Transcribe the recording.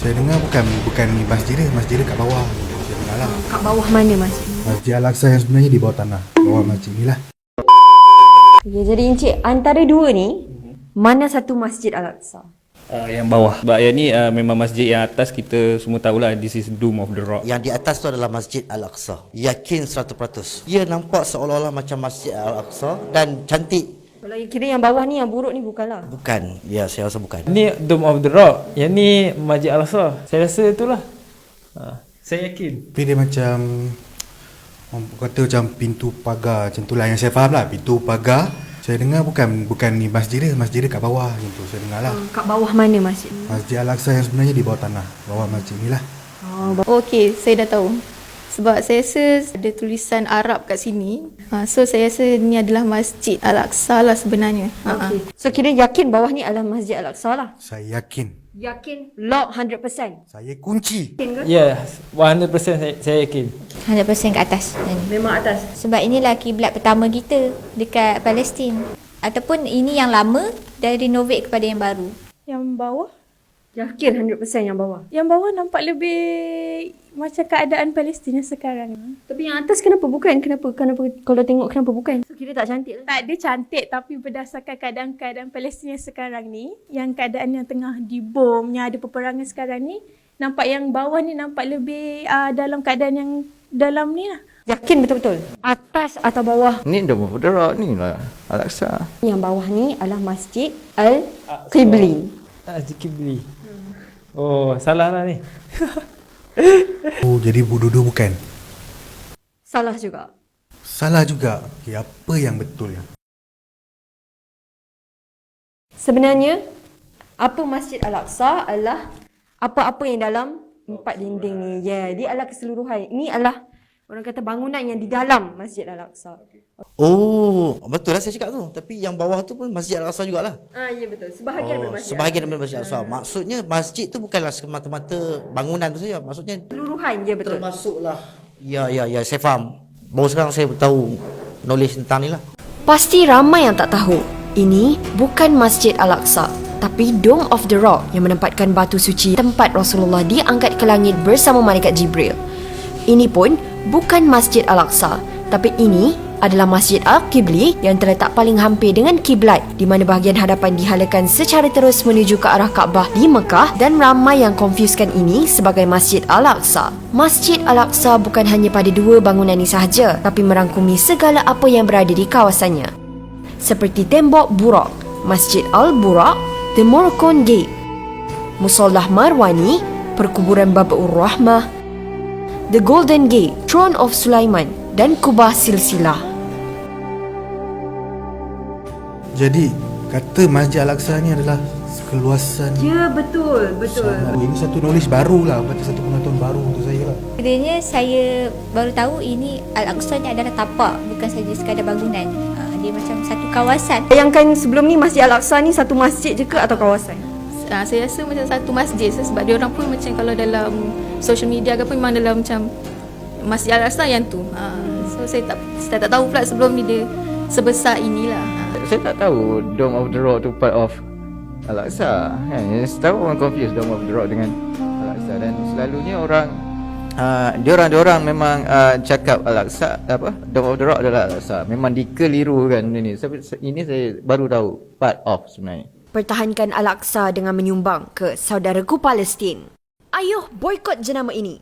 Saya dengar bukan masjid dia kat bawah. Saya dengar lah. Kat bawah mana masjid? Masjid Al-Aqsa yang sebenarnya di bawah tanah. Bawah masjid ni lah. Ya, jadi Encik, antara dua ni, mana satu Masjid Al-Aqsa? Yang bawah. Sebab yang ni memang masjid yang atas kita semua tahulah, this is Dome of the Rock. Yang di atas tu adalah Masjid Al-Aqsa. Yakin 100%. Ia nampak seolah-olah macam Masjid Al-Aqsa dan cantik. Kalau kira yang bawah ni, yang buruk ni bukanlah. Bukan. Ya, saya rasa bukan. Ni Dome of the Rock. Yang ni Masjid Al-Aqsa. Saya rasa itulah. Saya yakin. Tapi dia macam orang kata macam pintu pagar macam tu lah yang saya faham lah. Pintu pagar. Saya dengar bukan ni masjid dia kat bawah macam tu. Saya dengar lah. Kat bawah mana masjid? Masjid Al-Aqsa yang sebenarnya di bawah tanah. Bawah masjid ni lah. Okey, saya dah tahu. Sebab saya rasa ada tulisan Arab kat sini. So saya rasa ni adalah Masjid Al-Aqsa lah sebenarnya. Okay. So kira yakin bawah ni adalah Masjid Al-Aqsa lah? Saya yakin. Yakin? Lock 100%? Saya kunci. Yakin ke? Ya, 100% saya yakin. 100% ke atas. Memang atas? Sebab inilah kiblat pertama kita dekat Palestin. Ataupun ini yang lama dan renovate kepada yang baru. Yang bawah? Yakin 100% yang bawah? Yang bawah nampak lebih macam keadaan Palestin sekarang. Tapi yang atas kenapa bukan? Kenapa kalau tengok kenapa bukan? So kira tak cantik lah. Tak, dia cantik tapi berdasarkan keadaan-keadaan Palestin yang sekarang ni, yang keadaan yang tengah dibom, yang ada peperangan sekarang ni, nampak yang bawah ni nampak lebih dalam keadaan yang dalam ni lah. Yakin betul-betul? Atas atau bawah? Ni Dome of the Rock ni lah Al-Aqsa. Yang bawah ni adalah Masjid Al-Qibli. Masjid Qibli. Oh, salah lah ni. Oh, jadi dua-dua bukan? Salah juga. Salah juga. Okay, apa yang betul? Sebenarnya, apa Masjid Al-Aqsa adalah apa-apa yang dalam empat dinding ni. Ya, dia adalah keseluruhan. Ini adalah orang kata bangunan yang di dalam Masjid Al-Aqsa. Oh, betul lah saya cakap tu. Tapi yang bawah tu pun Masjid Al-Aqsa jugalah. Ya betul. Sebahagian daripada Masjid Sebahagian daripada Masjid Al-Aqsa. Maksudnya masjid tu bukanlah semata-mata bangunan tu saja. Maksudnya keseluruhan je betul. termasuklah. Ya, saya faham. Baru sekarang saya tahu knowledge tentang ni lah. Pasti ramai yang tak tahu. Ini bukan Masjid Al-Aqsa, tapi Dome of the Rock yang menempatkan batu suci tempat Rasulullah diangkat ke langit bersama malaikat Jibril. Ini pun bukan Masjid Al-Aqsa, tapi ini adalah Masjid Al-Qibli yang terletak paling hampir dengan kiblat, di mana bahagian hadapan dihalakan secara terus menuju ke arah Kaabah di Mekah, dan ramai yang konfuskan ini sebagai Masjid Al-Aqsa. Masjid Al-Aqsa bukan hanya pada dua bangunan ini sahaja, tapi merangkumi segala apa yang berada di kawasannya. Seperti tembok Burak, Masjid Al-Burak, The Moroccan Gate, Musallah Marwani, perkuburan Babur Rahmah, The Golden Gate, Throne of Sulaiman, dan Kubah Silsilah. Jadi, kata Masjid Al-Aqsa ni adalah keluasan. Ya, betul. Ini satu knowledge baru lah. Kata satu pengetahuan baru untuk saya lah. Sebenarnya saya baru tahu ini Al-Aqsa ni adalah tapak, bukan saja sekadar bangunan. Dia macam satu kawasan. Bayangkan sebelum ni Masjid Al-Aqsa ni satu masjid je ke atau kawasan? Saya rasa macam satu masjid sebab dia orang pun macam kalau dalam social media ke apa memang dalam macam Masjid Al-Aqsa yang tu. So saya tak tahu pula sebelum ni dia sebesar inilah. Saya tak tahu Dome of the Rock tu part of Al-Aqsa. Yang saya tahu orang confuse Dome of the Rock dengan Al-Aqsa, dan selalunya orang diorang memang cakap Al-Aqsa Dome of the Rock adalah Al-Aqsa. Memang dikelirukan ini. Ini saya baru tahu part of sebenarnya. Pertahankan Al-Aqsa dengan menyumbang ke saudaraku Palestin. Ayuh boikot jenama ini.